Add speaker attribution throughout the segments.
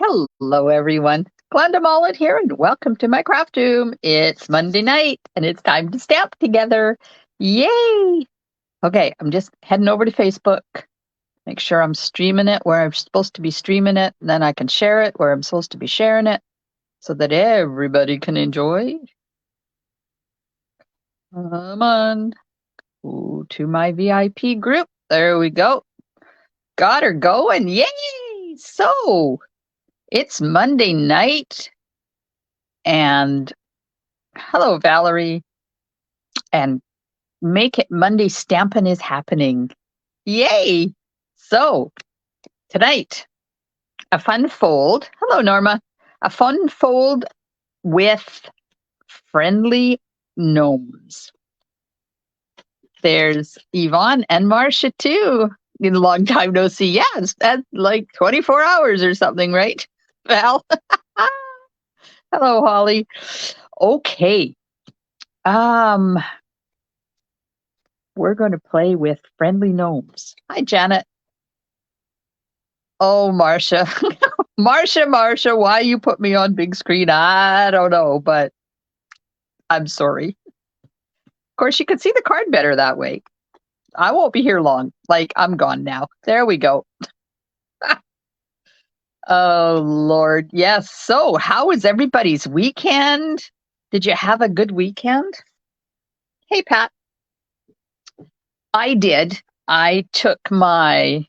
Speaker 1: Hello, everyone. Glenda Mollet here, and welcome to my craft room. It's Monday night, and it's time to stamp together. Yay! Okay, I'm just heading over to Facebook. Make sure I'm streaming it where I'm supposed to be streaming it, and then I can share it where I'm supposed to be sharing it so that everybody can enjoy. Come on. Ooh, to my VIP group. There we go. Got her going. Yay! So, it's Monday night, and hello, Valerie. And Make It Monday Stampin' is happening. Yay! So, tonight, a fun fold. Hello, Norma. A fun fold with friendly gnomes. There's Yvonne and Marcia, too. In a long time no see. Yeah, it's like 24 hours or something, right, Val? Hello, Holly. Okay. We're going to play with friendly gnomes. Hi, Janet. Oh, Marcia. Marcia, why you put me on big screen? I don't know, but I'm sorry. Of course, you can see the card better that way. I won't be here long. Like, I'm gone now. There we go. Oh, Lord. Yes. So, how was everybody's weekend? Did you have a good weekend? Hey, Pat. I did. I took a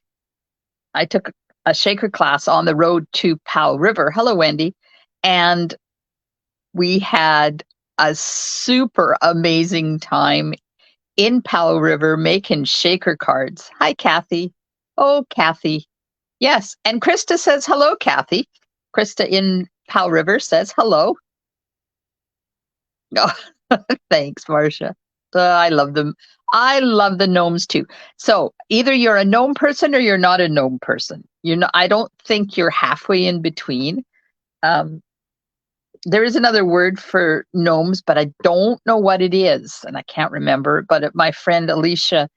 Speaker 1: shaker class on the road to Powell River. Hello, Wendy. And we had a super amazing time in Powell River making shaker cards. Hi, Kathy. Oh, Kathy. Yes. And Krista says hello, Kathy. Krista in Powell River says hello. Oh, thanks, Marcia. I love them. I love the gnomes too. So either you're a gnome person or you're not a gnome person. I don't think you're halfway in between. There is another word for gnomes, but I don't know what it is, and I can't remember. But my friend Alicia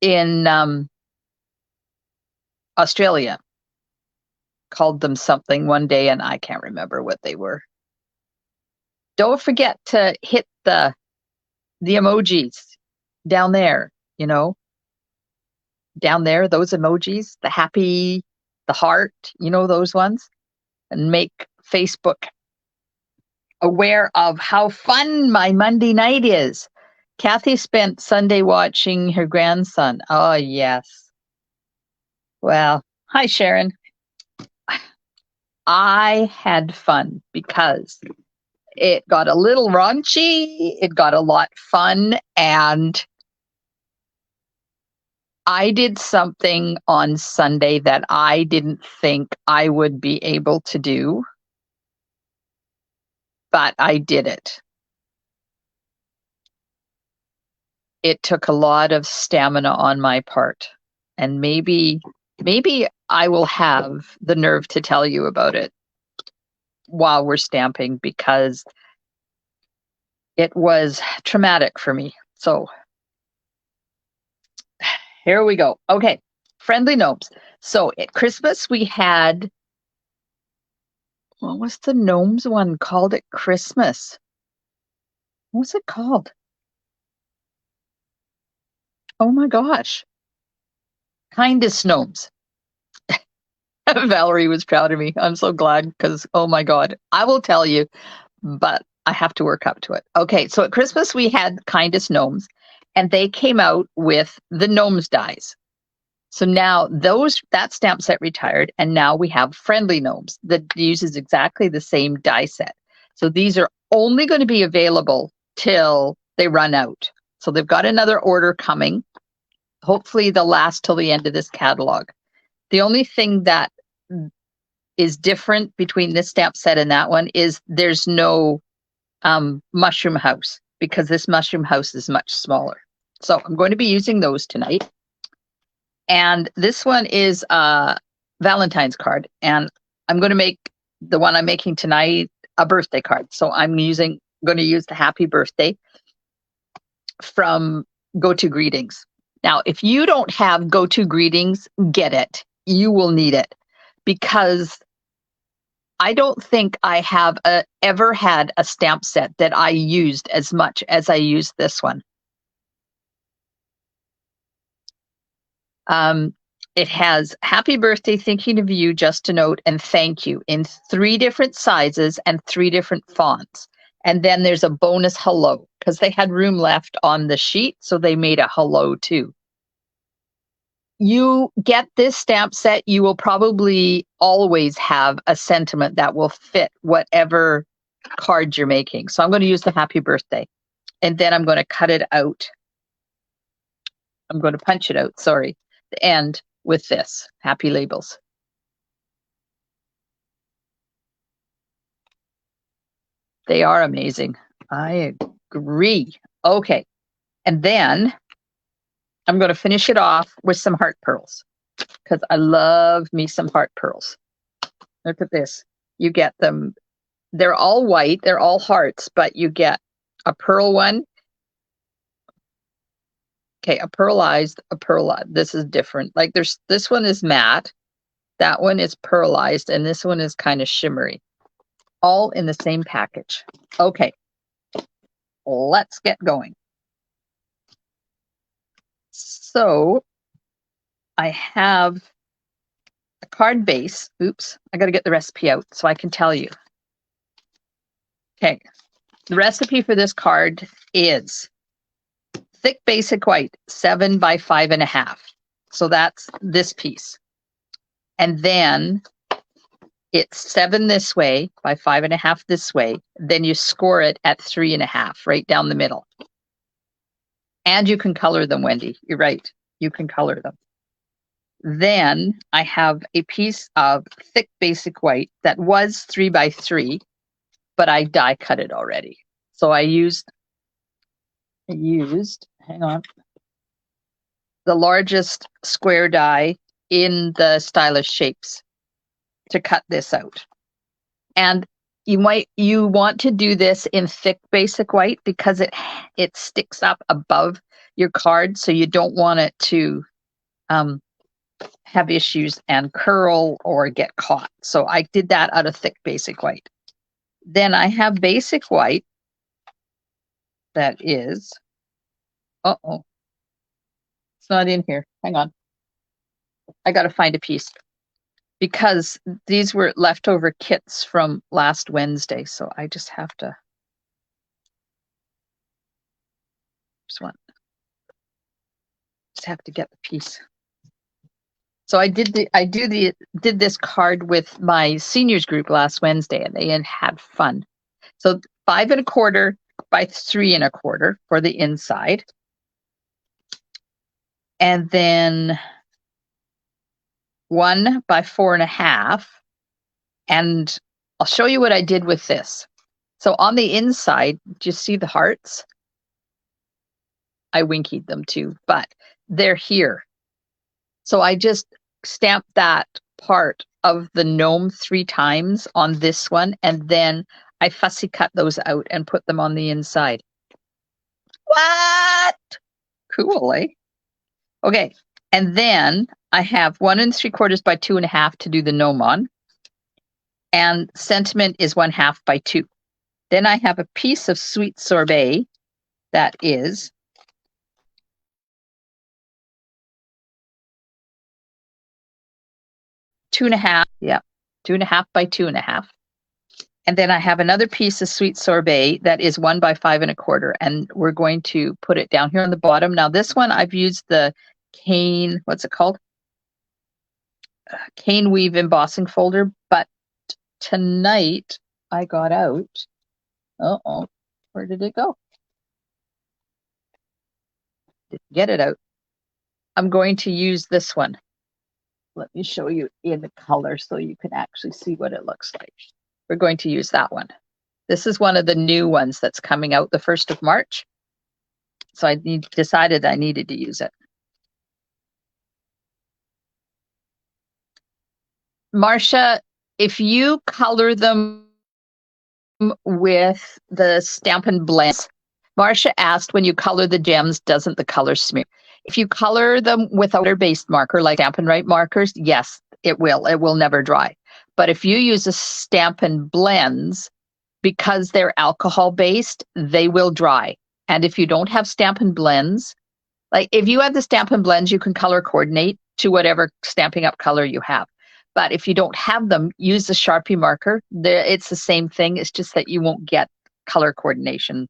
Speaker 1: in Australia called them something one day, and I can't remember what they were. Don't forget to hit the emojis down there, down there, those emojis, the happy, the heart, those ones, and make Facebook aware of how fun my Monday night is. Kathy spent Sunday watching her grandson. Oh, yes. Well, hi, Sharon. I had fun because it got a little raunchy, it got a lot fun, and I did something on Sunday that I didn't think I would be able to do, but I did it. It took a lot of stamina on my part, and maybe I will have the nerve to tell you about it while we're stamping, because it was traumatic for me. So here we go. Okay, friendly gnomes. So at Christmas we had, what was the gnomes one called at Christmas? What was it called? Oh my gosh. Kindest gnomes. Valerie was proud of me. I'm so glad because, oh my God, I will tell you, but I have to work up to it. Okay, so at Christmas we had Kindest Gnomes, and they came out with the Gnomes dies. So now that stamp set retired, and now we have Friendly Gnomes that uses exactly the same die set. So these are only going to be available till they run out. So they've got another order coming. Hopefully they'll last till the end of this catalog. The only thing that is different between this stamp set and that one is there's no mushroom house, because this mushroom house is much smaller. So I'm going to be using those tonight. And this one is a Valentine's card, and I'm going to make the one I'm making tonight a birthday card. So I'm going to use the happy birthday from Go To Greetings. Now, if you don't have Go To Greetings, get it. You will need it, because I don't think I have ever had a stamp set that I used as much as I used this one. It has happy birthday, thinking of you, just a note, and thank you in 3 different sizes and 3 different fonts. And then there's a bonus hello because they had room left on the sheet. So they made a hello too. You get this stamp set, you will probably always have a sentiment that will fit whatever card you're making. So I'm going to use the happy birthday and then I'm going to cut it out. I'm going to punch it out, sorry, the end with this, happy labels. They are amazing. I agree. Okay. And then I'm going to finish it off with some heart pearls because I love me some heart pearls. Look at this. You get them. They're all white. They're all hearts, but you get a pearl one. Okay, a pearlized, a pearlized. This is different. Like this one is matte. That one is pearlized, and this one is kind of shimmery. All in the same package. Okay, let's get going. So I have a card base. Oops, I got to get the recipe out so I can tell you. Okay, the recipe for this card is thick basic white, 7 by 5.5. So that's this piece. And then it's 7 this way by 5.5 this way. Then you score it at 3.5 right down the middle. And you can color them, Wendy. You're right. You can color them. Then I have a piece of thick basic white that was 3 by 3, but I die cut it already. So I used, hang on, the largest square die in the Stylish Shapes to cut this out. And you want to do this in thick basic white because it sticks up above your card, so you don't want it to have issues and curl or get caught. So I did that out of thick basic white. Then I have basic white that is, it's not in here. Hang on. I got to find a piece because these were leftover kits from last Wednesday. So I just have to, just have to get the piece. So I did this card with my seniors group last Wednesday, and they had fun. So 5 1/4 by 3 1/4 for the inside, and then 1 by 4.5. And I'll show you what I did with this. So on the inside, do you see the hearts? I winkied them too, but they're here. So I just stamped that part of the gnome 3 times on this one, and then I fussy cut those out and put them on the inside. What? Cool, eh? Okay, and then I have 1 3/4 by 2.5 to do the gnome on, and sentiment is 1/2 by 2. Then I have a piece of sweet sorbet that is 2.5, yeah, 2.5 by 2.5. And then I have another piece of sweet sorbet that is 1 by 5 1/4, and we're going to put it down here on the bottom. Now this one I've used the cane, what's it called? Cane weave embossing folder, but tonight I got out, where did it go? Didn't get it out. I'm going to use this one. Let me show you in the color so you can actually see what it looks like. We're going to use that one. This is one of the new ones that's coming out the 1st of March. So I decided I needed to use it. Marcia, if you color them with the Stampin' Blends, Marcia asked, when you color the gems, doesn't the color smear? If you color them with a water-based marker like Stampin' Right markers, yes, it will. It will never dry. But if you use a Stampin' Blends, because they're alcohol based, they will dry. And if you don't have Stampin' Blends, like if you have the Stampin' Blends, you can color coordinate to whatever Stampin' Up color you have. But if you don't have them, use the Sharpie marker. It's the same thing. It's just that you won't get color coordination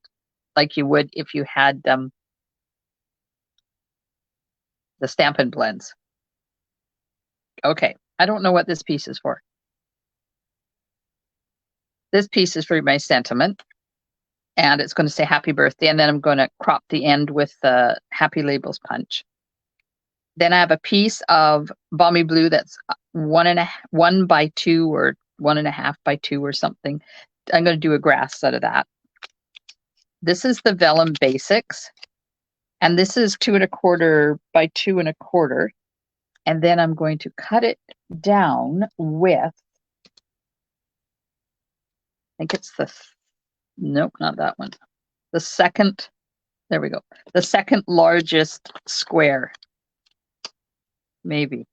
Speaker 1: like you would if you had the Stampin' Blends. Okay, I don't know what this piece is for. This piece is for my sentiment, and it's going to say happy birthday, and then I'm going to crop the end with the Happy Labels punch. Then I have a piece of Balmy Blue that's 1 by 2 or 1.5 by 2 or something. I'm going to do a grass out of that. This is the Vellum Basics, and this is 2.25 by 2.25. And then I'm going to cut it down with, I think it's nope, not that one. The second, there we go. The second largest square, maybe.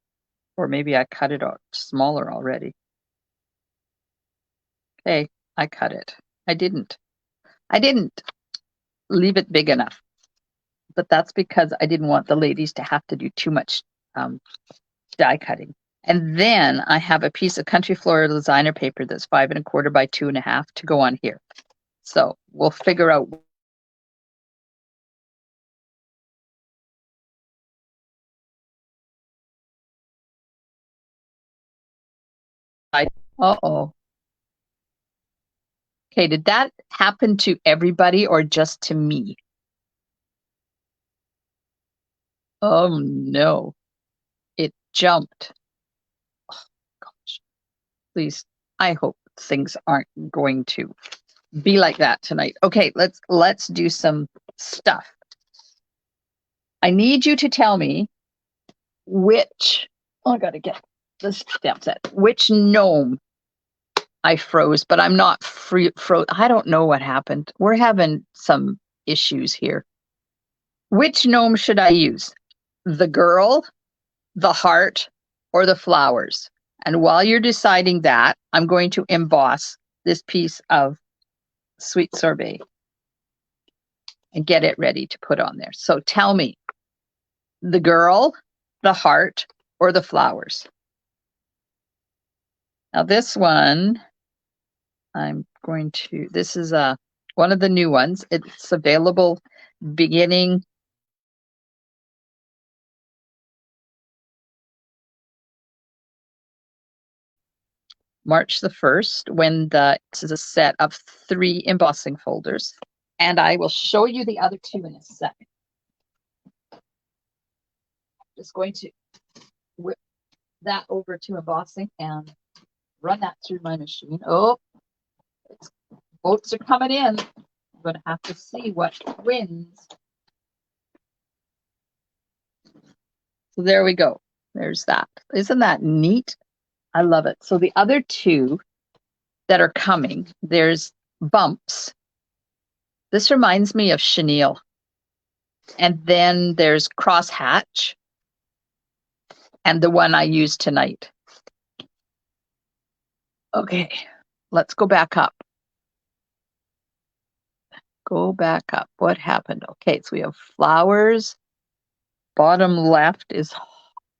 Speaker 1: Or maybe I cut it out smaller already. Okay, I cut it. I didn't leave it big enough. But that's because I didn't want the ladies to have to do too much die cutting. And then I have a piece of Country Floral designer paper that's 5.25 by 2.5 to go on here. So we'll figure out. Uh-oh. Okay, did that happen to everybody or just to me? Oh no, it jumped. Oh, gosh. Please, I hope things aren't going to be like that tonight. Okay, let's do some stuff. I need you to tell me which, I gotta get the stamp set, which gnome I froze, but I'm not froze. I don't know what happened. We're having some issues here. Which gnome should I use? The girl, the heart, or the flowers? And while you're deciding that, I'm going to emboss this piece of Sweet Sorbet and get it ready to put on there. So tell me, the girl, the heart, or the flowers? Now this one, this is one of the new ones. It's available beginning March the 1st, when this is a set of 3 embossing folders. And I will show you the other 2 in a second. Just going to whip that over to embossing and run that through my machine. Oh, boats are coming in. I'm going to have to see what wins. So there we go. There's that. Isn't that neat? I love it. So the other 2 that are coming, there's Bumps. This reminds me of chenille. And then there's Crosshatch. And the one I used tonight. Okay, let's go back up. Go back up. What happened? Okay, so we have flowers. Bottom left is,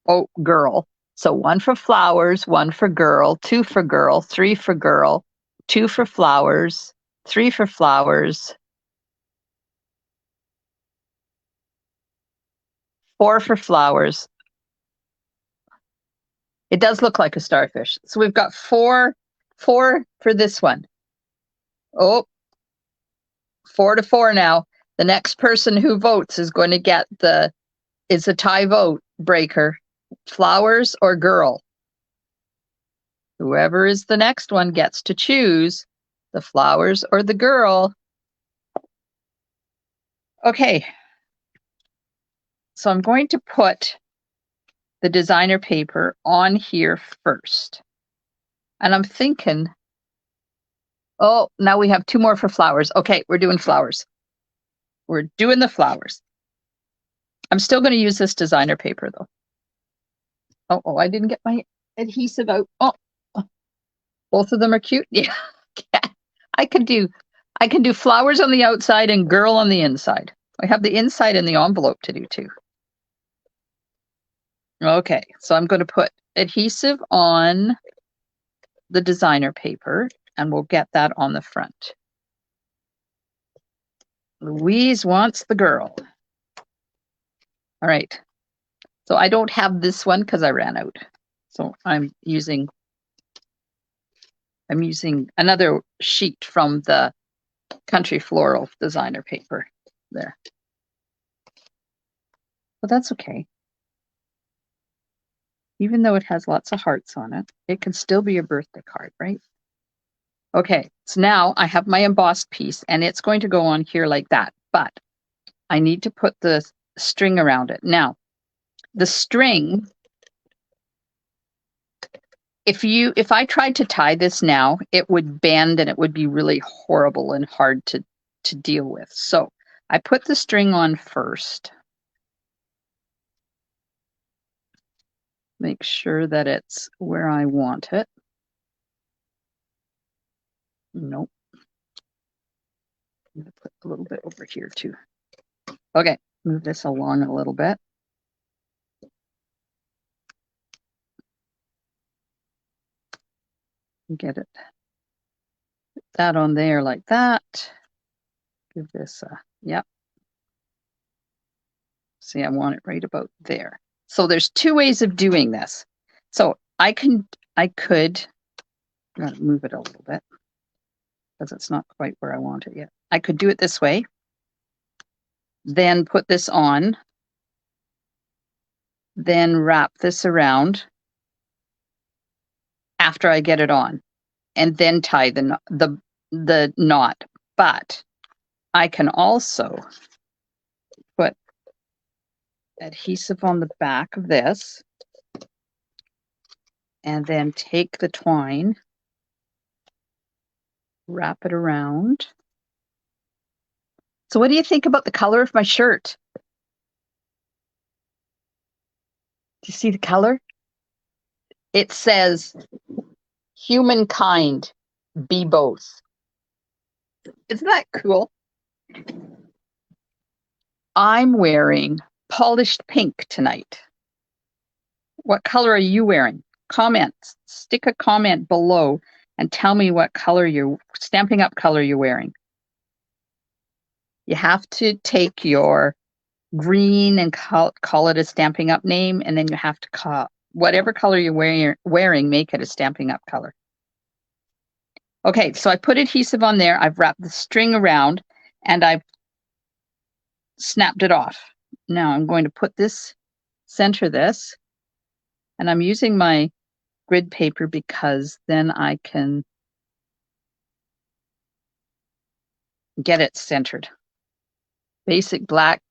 Speaker 1: oh, girl. So 1 for flowers, 1 for girl, 2 for girl, 3 for girl, 2 for flowers, 3 for flowers, 4 for flowers. It does look like a starfish. So we've got 4 for this one. Oh, 4 to 4 now. The next person who votes is going to get it's a tie vote breaker. Flowers or girl. Whoever is the next one gets to choose the flowers or the girl. Okay. So I'm going to put the designer paper on here first. And I'm thinking, oh, now we have 2 more for flowers. Okay, we're doing flowers. We're doing the flowers. I'm still going to use this designer paper though. Oh, I didn't get my adhesive out. Oh, Both of them are cute. Yeah. I can do flowers on the outside and girl on the inside. I have the inside and the envelope to do too. Okay, so I'm going to put adhesive on the designer paper and we'll get that on the front. Louise wants the girl. All right. So I don't have this one because I ran out. So I'm using another sheet from the Country Floral designer paper there. But that's okay. Even though it has lots of hearts on it, it can still be a birthday card, right? Okay, so now I have my embossed piece and it's going to go on here like that, but I need to put the string around it. Now, the string, if I tried to tie this now, it would bend and it would be really horrible and hard to deal with. So I put the string on first. Make sure that it's where I want it. Nope. I'm going to put a little bit over here too. Okay, move this along a little bit. Get it. Put that on there like that. Give this a, yep. See, I want it right about there. So there's two ways of doing this. So I could, I'm going to move it a little bit because it's not quite where I want it yet. I could do it this way, then put this on, then wrap this around after I get it on, and then tie the knot. But I can also put adhesive on the back of this and then take the twine, wrap it around. So what do you think about the color of my shirt? Do you see the color? It says, humankind, be both. Isn't that cool? I'm wearing polished pink tonight. What color are you wearing? Comments. Stick a comment below and tell me what color Stampin' Up! Color you're wearing. You have to take your green and call it a Stampin' Up! Name, and then you have to call whatever color you're wearing, make it a Stampin' Up! Color. Okay, so I put adhesive on there. I've wrapped the string around and I've snapped it off. Now I'm going to center this, and I'm using my grid paper because then I can get it centered. Basic black,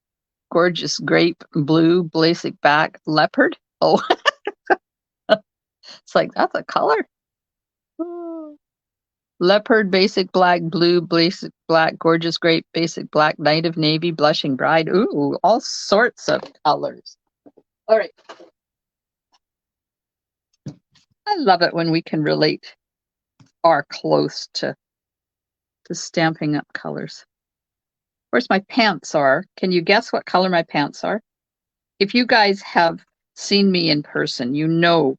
Speaker 1: gorgeous grape, blue, basic black, leopard. Oh, it's like, that's a color. Leopard, basic black, blue, basic black, gorgeous grape, basic black, night of navy, blushing bride. Ooh, all sorts of colors. All right. I love it when we can relate our clothes to Stampin' Up! Colors. Of course, my pants are. Can you guess what color my pants are? If you guys have seen me in person, you know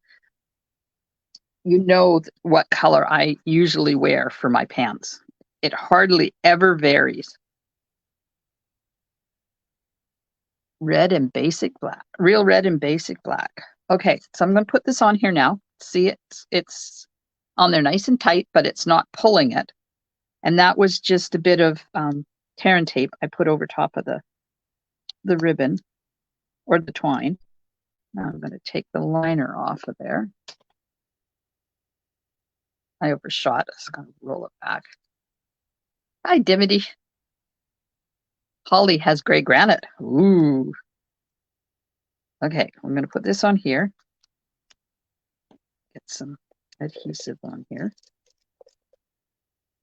Speaker 1: what color I usually wear for my pants. It hardly ever varies. Red and basic black, real red and basic black. Okay, so I'm going to put this on here now. See, it's on there nice and tight, but it's not pulling it. And that was just a bit of tear and tape I put over top of the ribbon or the twine. Now I'm going to take the liner off of there. I overshot. I was going to roll it back. Hi, Dimity. Holly has gray granite. Ooh. Okay, I'm going to put this on here. Get some adhesive on here.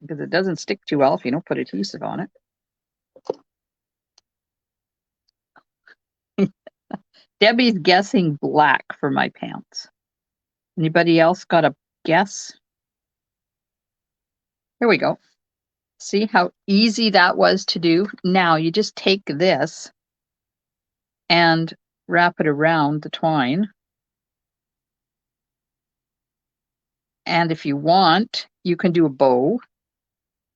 Speaker 1: Because it doesn't stick too well if you don't put adhesive on it. Debbie's guessing black for my pants. Anybody else got a guess? Here we go. See how easy that was to do? Now you just take this and wrap it around the twine. And if you want, you can do a bow,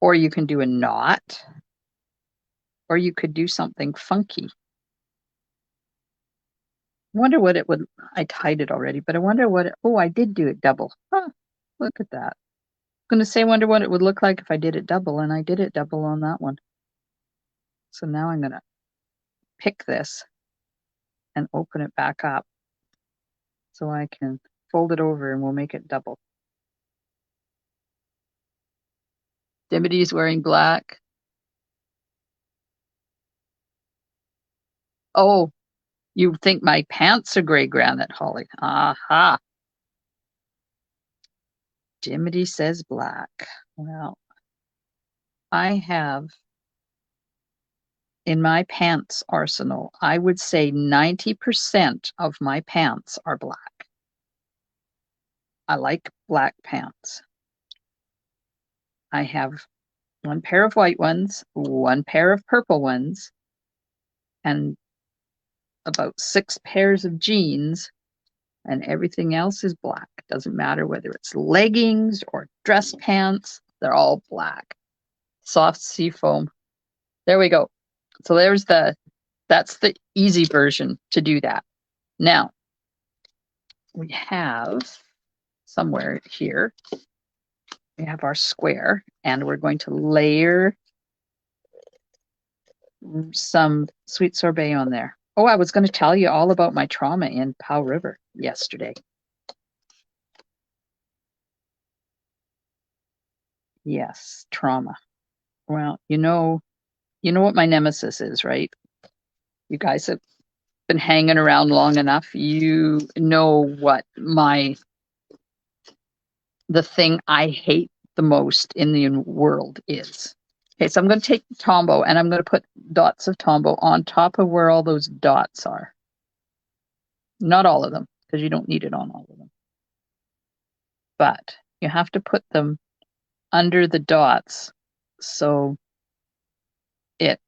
Speaker 1: or you can do a knot, or you could do something funky. I wonder what it would, I tied it already, but I wonder what, oh, I did do it double. Huh, look at that. I'm going to say, wonder what it would look like if I did it double, and I did it double on that one. So now I'm going to pick this and open it back up so I can fold it over and we'll make it double. Dimity's wearing black. Oh, you think my pants are gray granite, Holly? Aha. Dimity says black. Well, I have in my pants arsenal, I would say 90% of my pants are black. I like black pants. I have one pair of white ones, one pair of purple ones, and about 6 pairs of jeans, and everything else is black. Doesn't matter whether it's leggings or dress pants, they're all black. Soft sea foam. There we go. So that's the easy version to do that. Now, we have somewhere here, we have our square, and we're going to layer some sweet sorbet on there. Oh, I was going to tell you all about my trauma in Powell River yesterday. Yes, trauma. Well, you know what my nemesis is, right? You guys have been hanging around long enough. You know what the thing I hate the most in the world is. Okay, so I'm going to take Tombow and I'm going to put dots of Tombow on top of where all those dots are. Not all of them, because you don't need it on all of them. But you have to put them under the dots so it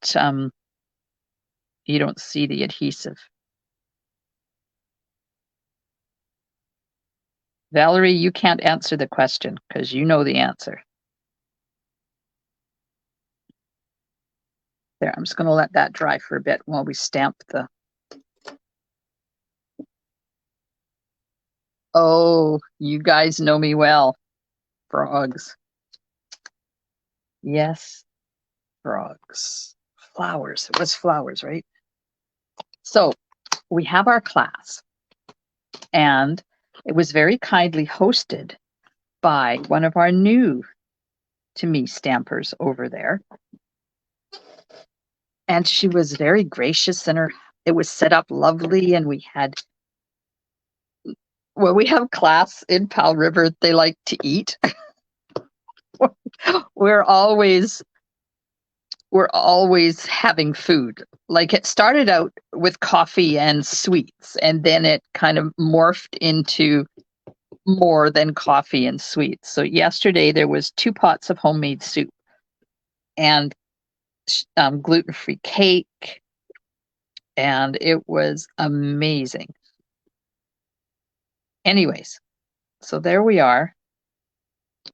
Speaker 1: you don't see the adhesive. Valerie, you can't answer the question because you know the answer. There, I'm just going to let that dry for a bit while we stamp the... Oh, you guys know me well. Frogs. Yes, frogs. Flowers. It was flowers, right? So we have our class, and it was very kindly hosted by one of our new to me stampers over there. And she was very gracious, and it was set up lovely, and we had, well, we have class in Powell River. They like to eat. we're always having food. Like, it started out with coffee and sweets, and then it kind of morphed into more than coffee and sweets. So yesterday there was 2 pots of homemade soup and gluten-free cake, and it was amazing. Anyways, so there we are.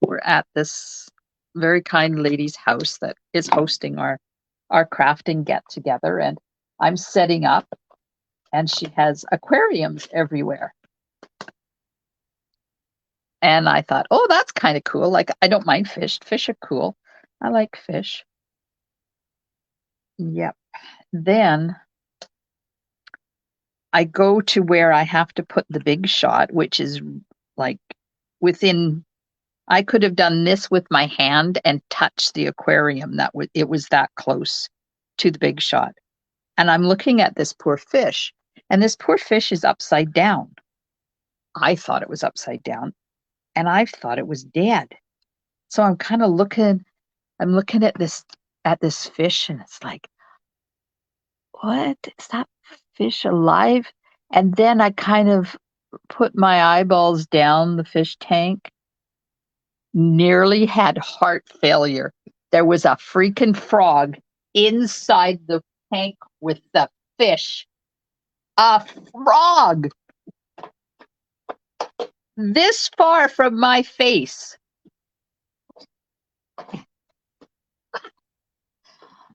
Speaker 1: We're at this very kind lady's house that is hosting our crafting get together, and I'm setting up, and she has aquariums everywhere. And I thought, oh, that's kind of cool. Like, I don't mind fish. Fish are cool. I like fish. Yep. Then I go to where I have to put the big shot, which is like within, I could have done this with my hand and touched the aquarium. It was that close to the big shot. And I'm looking at this poor fish, and this poor fish is upside down. I thought it was upside down, and I thought it was dead. So I'm kind of looking at this fish, and it's like, what? Is that fish alive? And then I kind of put my eyeballs down the fish tank, nearly had heart failure. There was a freaking frog inside the tank with the fish. A frog this far from my face.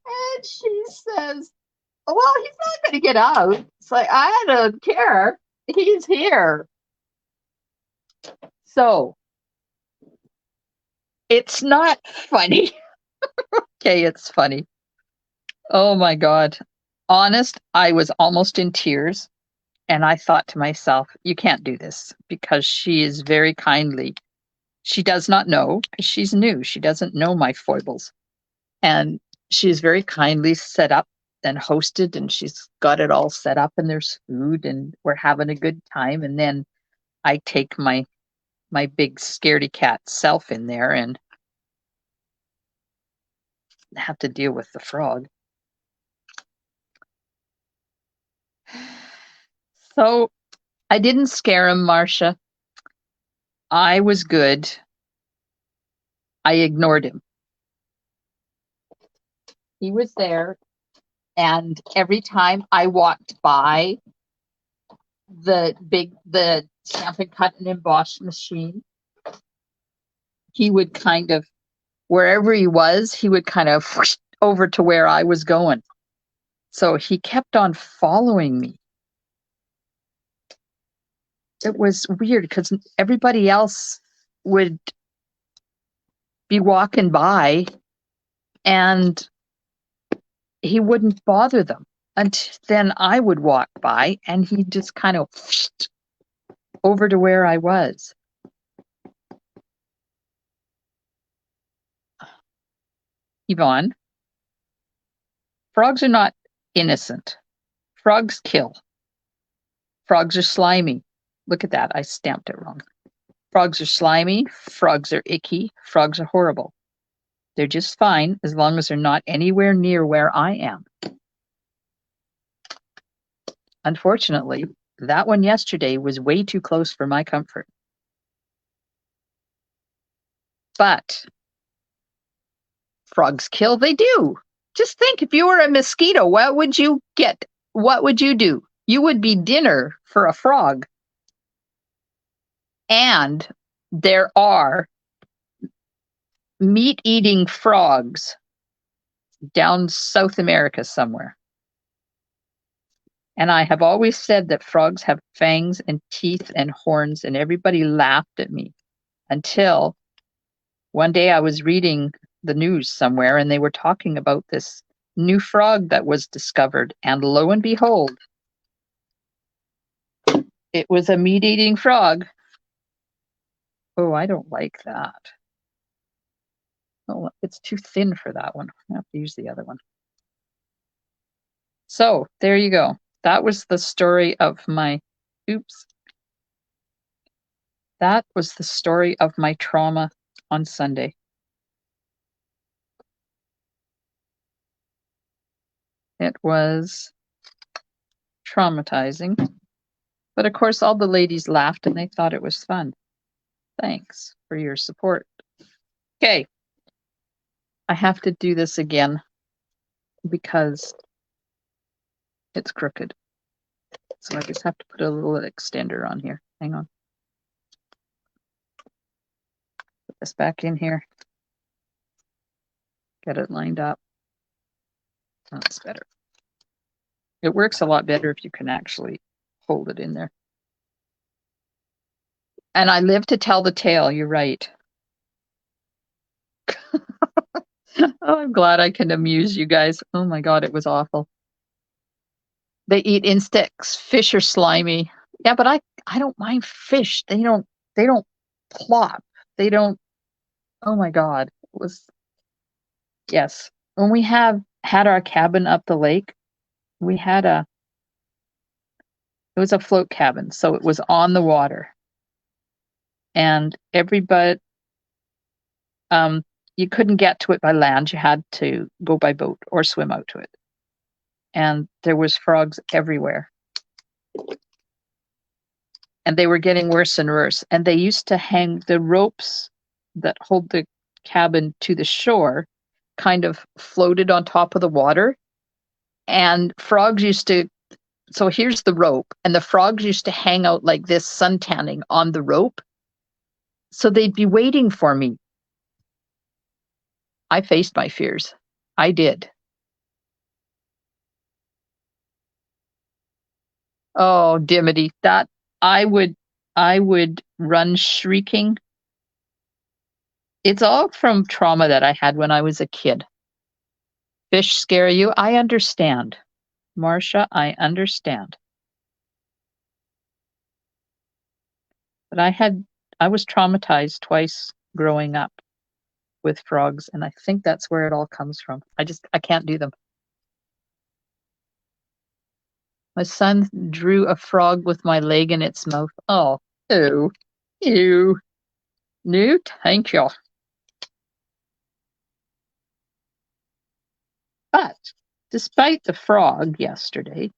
Speaker 1: And she says, well, he's not going to get out. It's like, I don't care. He's here. So it's not funny. Okay, it's funny. Oh my God. Honest, I was almost in tears. And I thought to myself, you can't do this because she is very kindly. She does not know because she's new. She doesn't know my foibles. And she's very kindly set up and hosted, and she's got it all set up, and there's food, and we're having a good time. And then I take my big scaredy cat self in there and have to deal with the frog. So I didn't scare him, Marcia. I was good. I ignored him. He was there, and every time I walked by the stamp and cut and emboss machine, he would kind of, wherever he was, he would kind of whoosh over to where I was going. So he kept on following me. It was weird because everybody else would be walking by and he wouldn't bother them. And then I would walk by and he'd just kind of over to where I was. Yvonne, frogs are not innocent. Frogs kill. Frogs are slimy. Look at that. I stamped it wrong. Frogs are slimy. Frogs are icky. Frogs are horrible. They're just fine as long as they're not anywhere near where I am. Unfortunately, that one yesterday was way too close for my comfort. But frogs kill, they do. Just think, if you were a mosquito, what would you get? What would you do? You would be dinner for a frog. And there are meat-eating frogs down South America somewhere. And I have always said that frogs have fangs and teeth and horns, and everybody laughed at me until one day I was reading the news somewhere and they were talking about this new frog that was discovered. And lo and behold, it was a meat-eating frog. Oh, I don't like that. Oh, it's too thin for that one. I have to use the other one. So there you go. That was the story of my, oops. That was the story of my trauma on Sunday. It was traumatizing. But of course, all the ladies laughed and they thought it was fun. Thanks for your support. Okay. I have to do this again because it's crooked. So I just have to put a little extender on here. Hang on. Put this back in here. Get it lined up. That's better. It works a lot better if you can actually hold it in there. And I live to tell the tale, you're right. Oh, I'm glad I can amuse you guys. Oh my God, it was awful. They eat insects. Fish are slimy. Yeah, but I don't mind fish. They don't plop. They don't, oh my God. It was, yes. When we had our cabin up the lake, we had it was a float cabin, so it was on the water. And everybody, you couldn't get to it by land. You had to go by boat or swim out to it. And there was frogs everywhere. And they were getting worse and worse. And they used to hang the ropes that hold the cabin to the shore kind of floated on top of the water. And frogs used to, so here's the rope, and the frogs used to hang out like this, sun tanning on the rope. So they'd be waiting for me. I faced my fears. I did. Oh, Dimity, that I would run shrieking. It's all from trauma that I had when I was a kid. Fish scare you? I understand. Marcia, I understand. But I was traumatized twice growing up with frogs, and I think that's where it all comes from. I can't do them. My son drew a frog with my leg in its mouth. Oh, ew, ew. No, thank you. But despite the frog yesterday,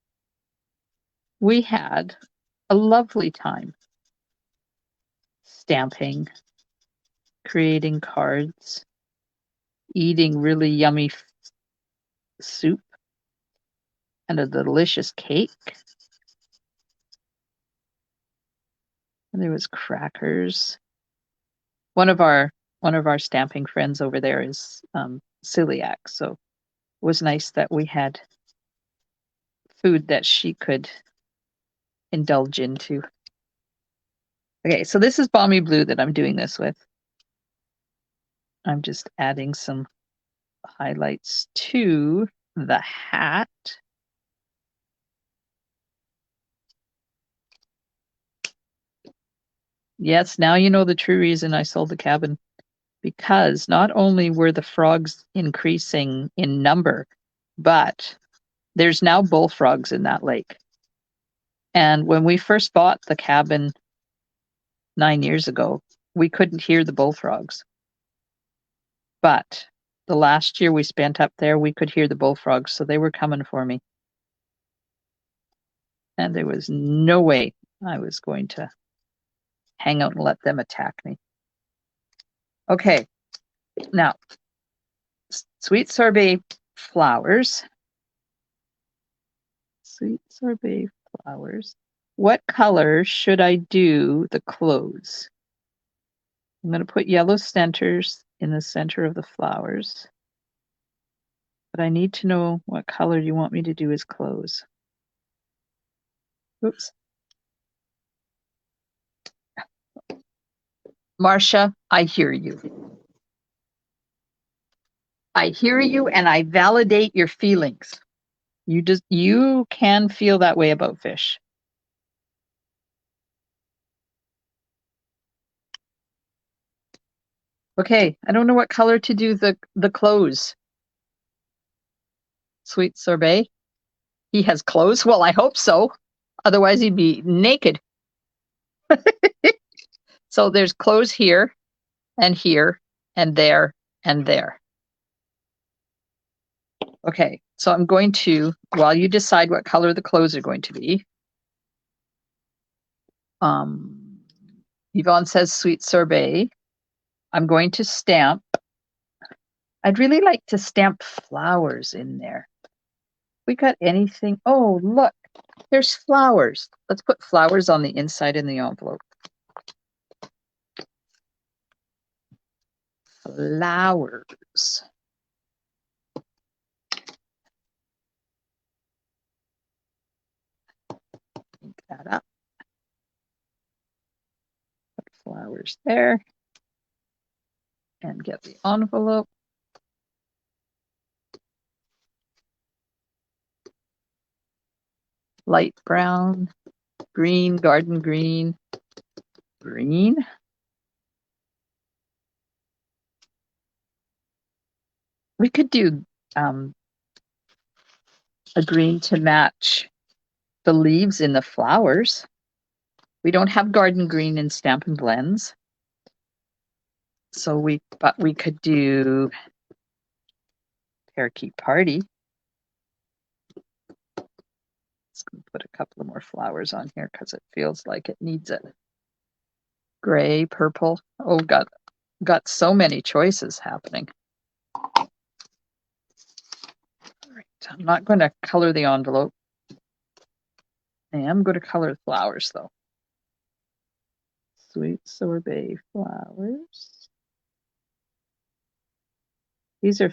Speaker 1: we had a lovely time stamping, creating cards, eating really yummy soup, and a delicious cake. And there was crackers. One of our stamping friends over there is celiac, so it was nice that we had food that she could indulge into. Okay, so this is Balmy Blue that I'm doing this with. I'm just adding some highlights to the hat. Yes, now you know the true reason I sold the cabin. Because not only were the frogs increasing in number, but there's now bullfrogs in that lake. And when we first bought the cabin 9 years ago, we couldn't hear the bullfrogs. But the last year we spent up there, we could hear the bullfrogs, so they were coming for me. And there was no way I was going to hang out and let them attack me. Okay, now, sweet sorbet flowers. Sweet sorbet flowers. What color should I do the clothes? I'm going to put yellow centers in the center of the flowers. But I need to know what color you want me to do his clothes. Oops. Marcia, I hear you. I hear you and I validate your feelings. You can feel that way about fish. Okay, I don't know what color to do the clothes. Sweet sorbet. He has clothes? Well, I hope so. Otherwise he'd be naked. So there's clothes here and here and there and there. Okay, so I'm going to, while you decide what color the clothes are going to be, Yvonne says sweet sorbet. I'm going to stamp. I'd really like to stamp flowers in there. We got anything? Oh, look, there's flowers. Let's put flowers on the inside in the envelope. Flowers. Ink that up. Put flowers there. And get the envelope. Light brown, green, garden green, green. We could do a green to match the leaves in the flowers. We don't have garden green in Stampin' Blends. But we could do Parakeet Party. Let's put a couple of more flowers on here because it feels like it needs it. Gray, purple. Oh God, got so many choices happening. All right, I'm not going to color the envelope. I am going to color the flowers though. Sweet sorbet flowers. These are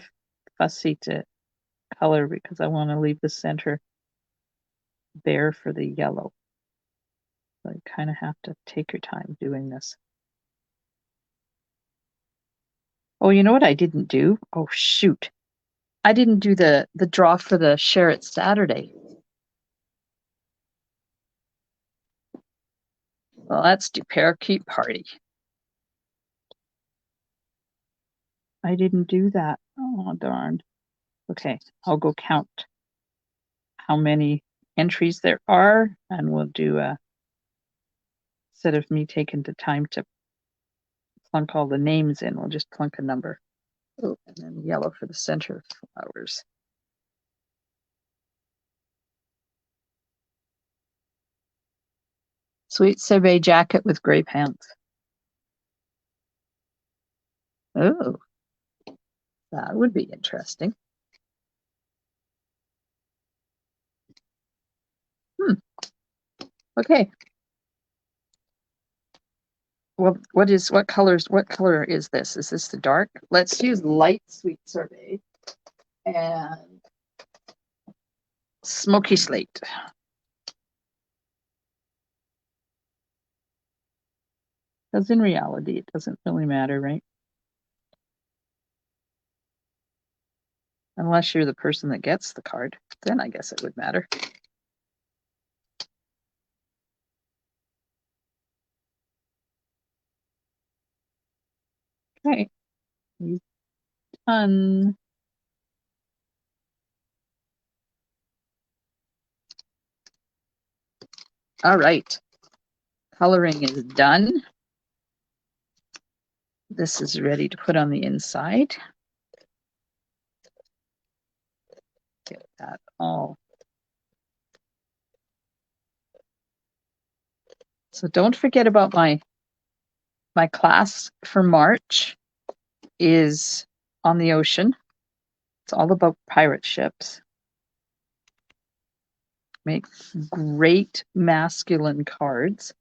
Speaker 1: fussy to color because I want to leave the center bare for the yellow. So you kind of have to take your time doing this. Oh, you know what I didn't do? Oh, shoot. I didn't do the draw for the Share It Saturday. Well, let's do Parakeet Party. I didn't do that. Oh, darn. Okay, I'll go count how many entries there are, and we'll do a, instead of me taking the time to plunk all the names in, we'll just plunk a number. Oh, and then yellow for the center flowers. Sweet sorbet jacket with gray pants. Oh, that would be interesting. Okay. Well, what color is this? Is this the dark? Let's use light sweet sorbet and smoky slate. Because in reality, it doesn't really matter, right? Unless you're the person that gets the card, then I guess it would matter. Okay, done. All right, coloring is done. This is ready to put on the inside. Get that all. So don't forget about my class for March is on the ocean. It's all about pirate ships. Make great masculine cards.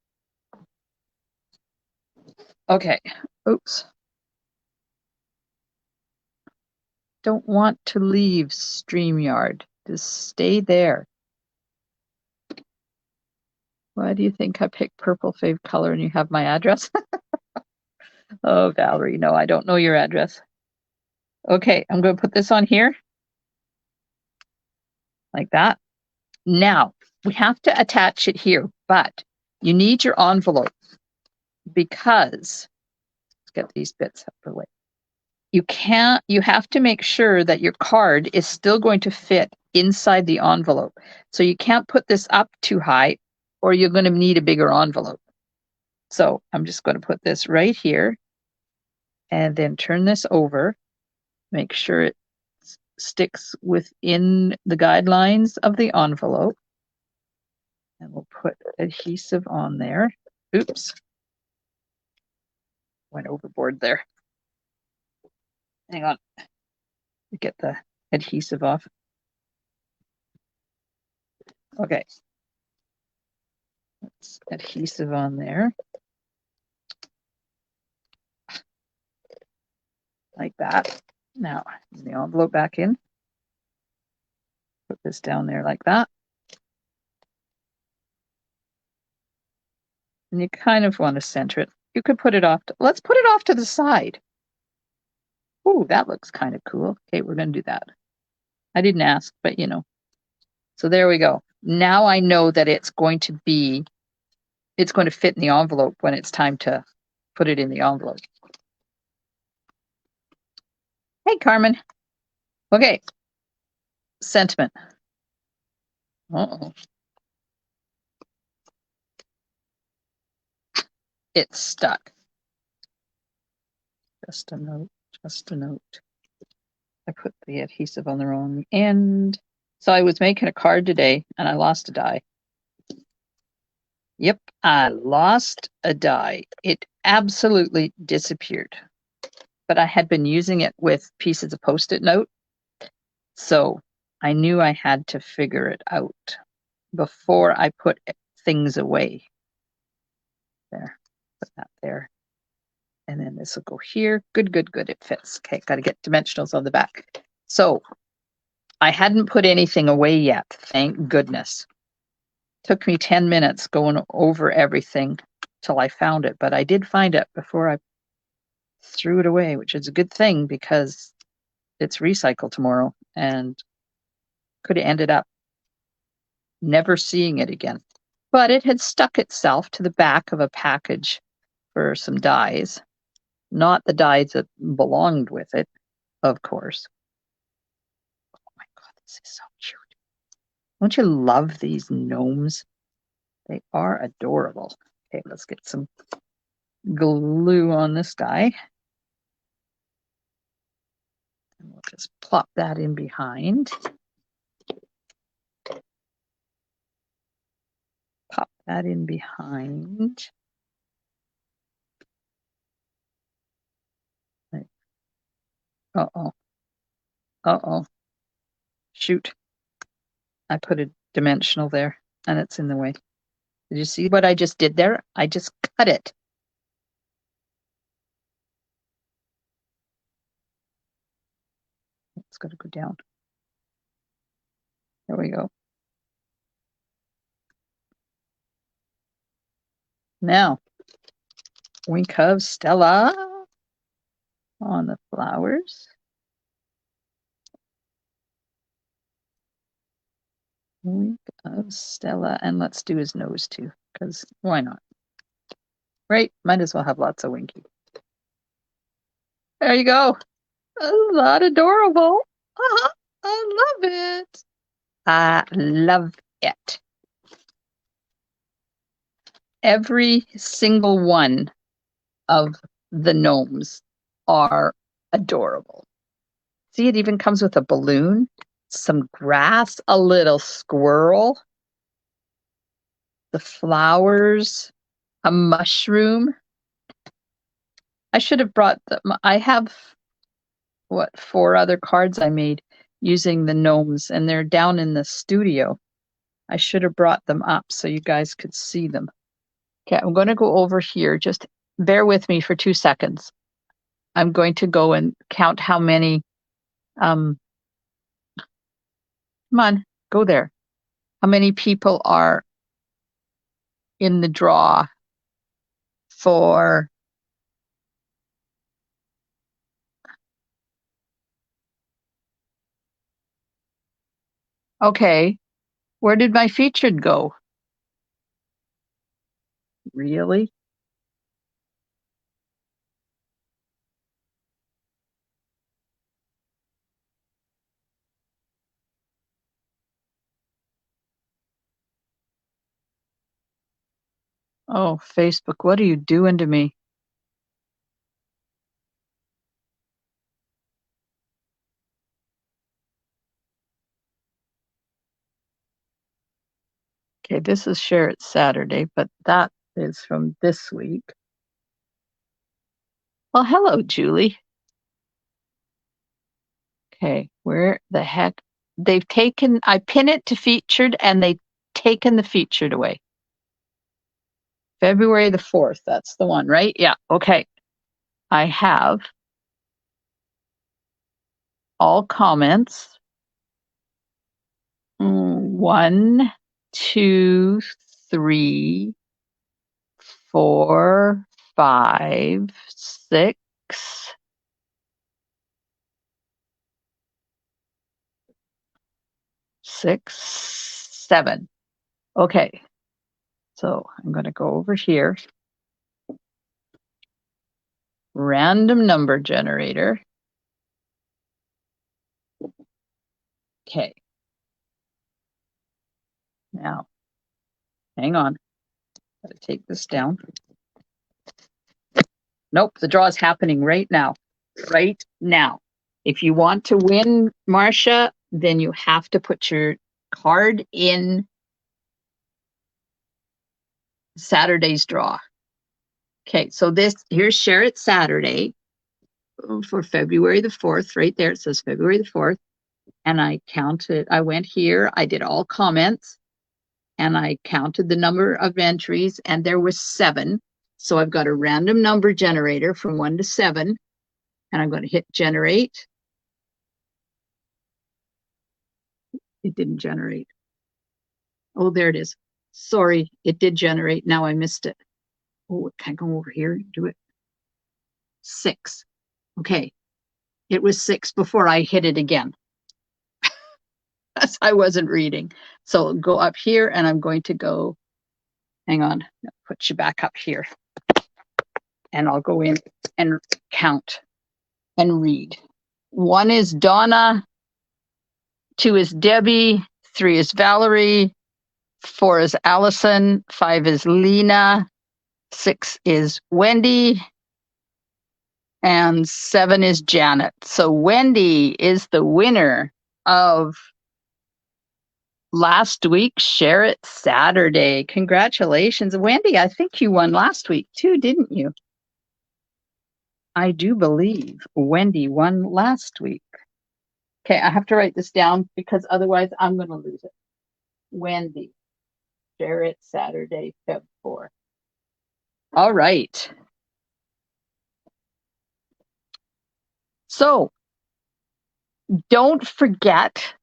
Speaker 1: Okay. Oops. Don't want to leave StreamYard. Just stay there. Why do you think I picked purple fave color and you have my address? Oh, Valerie, no, I don't know your address. Okay, I'm going to put this on here. Like that. Now, we have to attach it here, but you need your envelope because, let's get these bits out of the way. You have to make sure that your card is still going to fit inside the envelope. So you can't put this up too high or you're going to need a bigger envelope. So I'm just going to put this right here and then turn this over. Make sure it sticks within the guidelines of the envelope. And we'll put adhesive on there. Oops. Went overboard there. Hang on. Get the adhesive off. Okay. Let's adhesive on there. Like that. Now, the envelope back in. Put this down there like that. And you kind of want to center it. You could put it off. Let's put it off to the side. Ooh, that looks kind of cool. Okay, we're going to do that. I didn't ask, but you know. So there we go. Now I know that it's going to fit in the envelope when it's time to put it in the envelope. Hey, Carmen. Okay. Sentiment. Uh-oh. It's stuck. Just a note. Just a note. I put the adhesive on the wrong end. So I was making a card today and I lost a die. Yep, I lost a die. It absolutely disappeared. but I had been using it with pieces of Post-it note. So I knew I had to figure it out before I put things away. There, put that there. And then this will go here. Good, good, good. It fits. Okay, got to get dimensionals on the back. So I hadn't put anything away yet, thank goodness. Took me 10 minutes going over everything till I found it, but I did find it before I threw it away, which is a good thing because it's recycled tomorrow and could have ended up never seeing it again. But it had stuck itself to the back of a package for some dies, not the dies that belonged with it, of course. Oh my God, this is so cute. Don't you love these gnomes? They are adorable. Okay, let's get some glue on this guy. And we'll just plop that in behind. Pop that in behind. Uh-oh. Uh-oh. Shoot. I put a dimensional there and it's in the way. Did you see what I just did there? I just cut it. It's got to go down. There we go. Now, wink of Stella on the flowers. Wink of Stella. And let's do his nose too, because why not? Right? Might as well have lots of winky. There you go. Isn't that adorable? I love it. I love it. Every single one of the gnomes are adorable. See, it even comes with a balloon, some grass, a little squirrel, the flowers, a mushroom. I should have brought them. I have, 4 other cards I made using the gnomes, and they're down in the studio. I should have brought them up so you guys could see them. Okay, I'm going to go over here. Just bear with me for 2 seconds. I'm going to go and count how many. Come on, go there. How many people are in the draw for okay, where did my featured go? Really? Oh, Facebook, what are you doing to me? Okay, this is Share It Saturday, but that is from this week. Well, hello, Julie. Okay, where the heck? They've taken, I pin it to featured and they've taken the featured away. February the 4th, that's the one, right? Yeah, okay. I have all comments. 1, 2, 3, 4, 5, 6, 7. Okay, so I'm going to go over here. Random number generator. Okay. Now, hang on. Gotta take this down. Nope, the draw is happening right now. Right now. If you want to win, Marcia, then you have to put your card in Saturday's draw. Okay, so here's Share It Saturday. for February the 4th, right there. It says February the 4th. And I counted, I went here, I did all comments, and I counted the number of entries, and there was 7. So I've got a random number generator from 1 to 7, and I'm going to hit generate. It didn't generate. Oh, there it is. Sorry, it did generate. Now I missed it. Oh, can I go over here and do it? 6. Okay. It was 6 before I hit it again. I wasn't reading. So go up here, and I'm going to go, hang on, I'll put you back up here. And I'll go in and count and read. 1 is Donna, 2 is Debbie, 3 is Valerie, 4 is Allison, 5 is Lena, 6 is Wendy, and 7 is Janet. So Wendy is the winner of last week's Share It Saturday. Congratulations, Wendy. I think you won last week too, didn't you? I do believe Wendy won last week. Okay, I have to write this down because otherwise I'm going to lose it. Wendy, Share It Saturday, Feb 4. All right. So don't forget,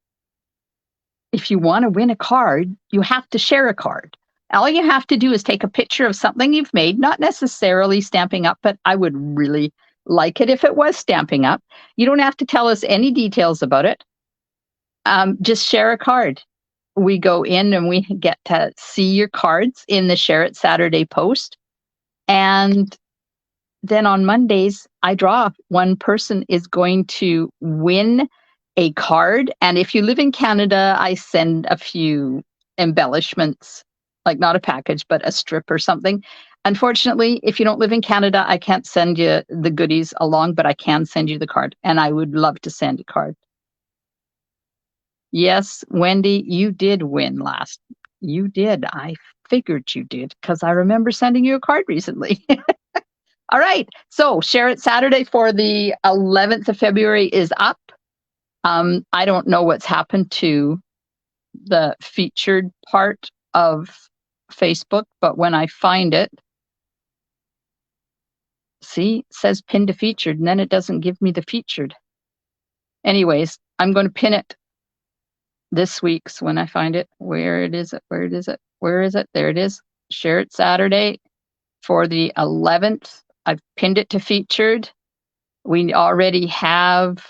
Speaker 1: if you want to win a card, you have to share a card. All you have to do is take a picture of something you've made, not necessarily Stampin' Up, but I would really like it if it was Stampin' Up. You don't have to tell us any details about it. Just share a card. We go in and we get to see your cards in the Share It Saturday post. And then on Mondays, I draw. One person is going to win a card. And if you live in Canada, I send a few embellishments, like not a package, but a strip or something. Unfortunately, if you don't live in Canada, I can't send you the goodies along, but I can send you the card. And I would love to send a card. Yes, Wendy, you did win last. You did. I figured you did because I remember sending you a card recently. All right. So Share It Saturday for the 11th of February is up. I don't know what's happened to the featured part of Facebook, but when I find it, see, it says pin to featured, and then it doesn't give me the featured. Anyways, I'm going to pin it this week's when I find it. Where is it? Where is it? Where is it? There it is. Share It Saturday for the 11th. I've pinned it to featured. We already have,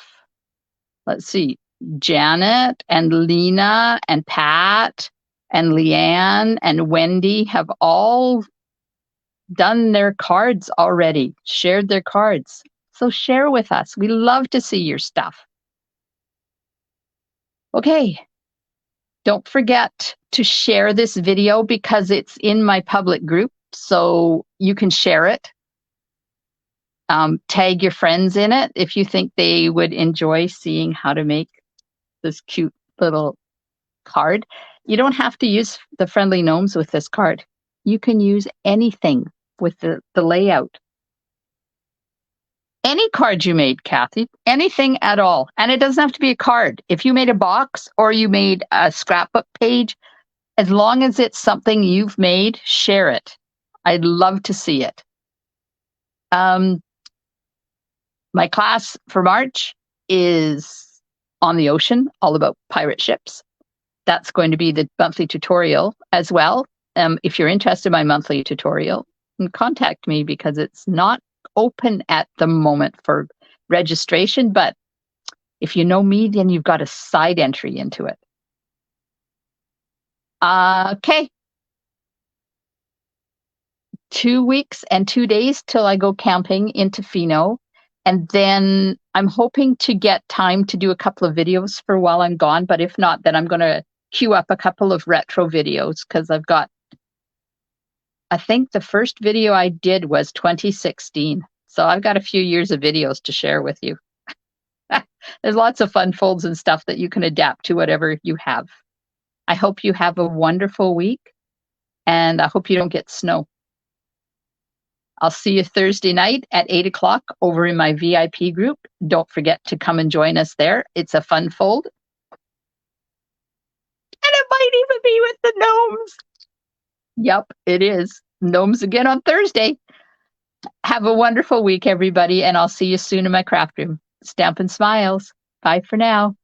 Speaker 1: let's see, Janet and Lena and Pat and Leanne and Wendy have all done their cards already, shared their cards. So share with us. We love to see your stuff. Okay. Don't forget to share this video because it's in my public group, so you can share it. Tag your friends in it if you think they would enjoy seeing how to make this cute little card. You don't have to use the friendly gnomes with this card. You can use anything with the layout. Any card you made, Kathy, anything at all. And it doesn't have to be a card. If you made a box or you made a scrapbook page, as long as it's something you've made, share it. I'd love to see it. My class for March is on the ocean, all about pirate ships. That's going to be the monthly tutorial as well. If you're interested in my monthly tutorial, contact me because it's not open at the moment for registration, but if you know me, then you've got a side entry into it. Okay. 2 weeks and 2 days till I go camping in Tofino. And then I'm hoping to get time to do a couple of videos for while I'm gone. But if not, then I'm going to queue up a couple of retro videos because I've got, I think the first video I did was 2016. So I've got a few years of videos to share with you. There's lots of fun folds and stuff that you can adapt to whatever you have. I hope you have a wonderful week and I hope you don't get snow. I'll see you Thursday night at 8 o'clock over in my VIP group. Don't forget to come and join us there. It's a fun fold. And it might even be with the gnomes. Yep, it is. Gnomes again on Thursday. Have a wonderful week, everybody, and I'll see you soon in my craft room. Stampin' Smiles. Bye for now.